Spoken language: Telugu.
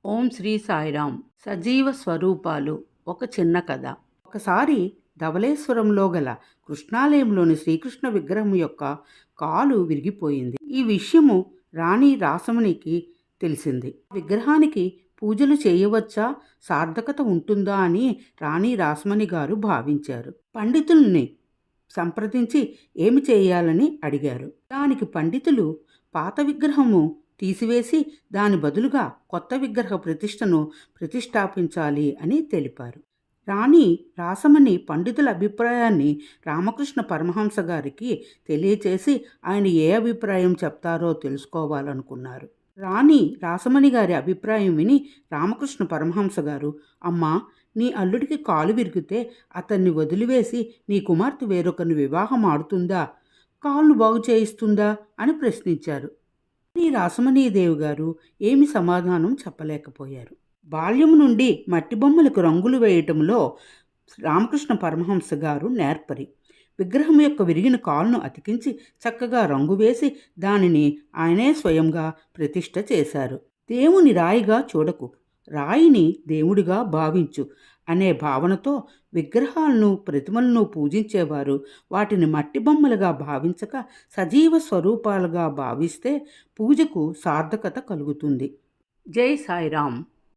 ఓం శ్రీ సాయిరాం. సజీవ స్వరూపాలు. ఒక చిన్న కథ. ఒకసారి ధవళేశ్వరంలో గల కృష్ణాలయంలోని శ్రీకృష్ణ విగ్రహం యొక్క కాలు విరిగిపోయింది. ఈ విషయము రాణి రాసమణికి తెలిసింది. విగ్రహానికి పూజలు చేయవచ్చా, సార్థకత ఉంటుందా అని రాణి రాసమణి గారు భావించారు. పండితుల్ని సంప్రదించి ఏమి చేయాలని అడిగారు. దానికి పండితులు పాత విగ్రహము తీసివేసి దాని బదులుగా కొత్త విగ్రహ ప్రతిష్టాపించాలి అని తెలిపారు. రాణి రాసమణి పండితుల అభిప్రాయాన్ని రామకృష్ణ పరమహంస గారికి తెలియచేసి ఆయన ఏ అభిప్రాయం చెప్తారో తెలుసుకోవాలనుకున్నారు. రాణి రాసమణి గారి అభిప్రాయం విని రామకృష్ణ పరమహంస గారు, అమ్మా, నీ అల్లుడికి కాలు విరిగితే అతన్ని వదిలివేసి నీ కుమార్తె వేరొకరిని వివాహం ఆడుతుందా, కాళ్ళు బాగు చేయిస్తుందా అని ప్రశ్నించారు. శ్రీ రాసమణీదేవి గారు ఏమి సమాధానం చెప్పలేకపోయారు. బాల్యం నుండి మట్టి బొమ్మలకు రంగులు వేయటంలో రామకృష్ణ పరమహంస గారు నేర్పరి. విగ్రహం యొక్క విరిగిన కాలును అతికించి చక్కగా రంగు వేసి దానిని ఆయనే స్వయంగా ప్రతిష్ఠ చేశారు. దేవుని రాయిగా చూడకు, రాయిని దేవుడిగా భావించు అనే భావనతో విగ్రహాలను ప్రతిమలను పూజించేవారు వాటిని మట్టి బొమ్మలుగా భావించక సజీవ స్వరూపాలుగా భావిస్తే పూజకు సార్థకత కలుగుతుంది. జై సాయిరాం.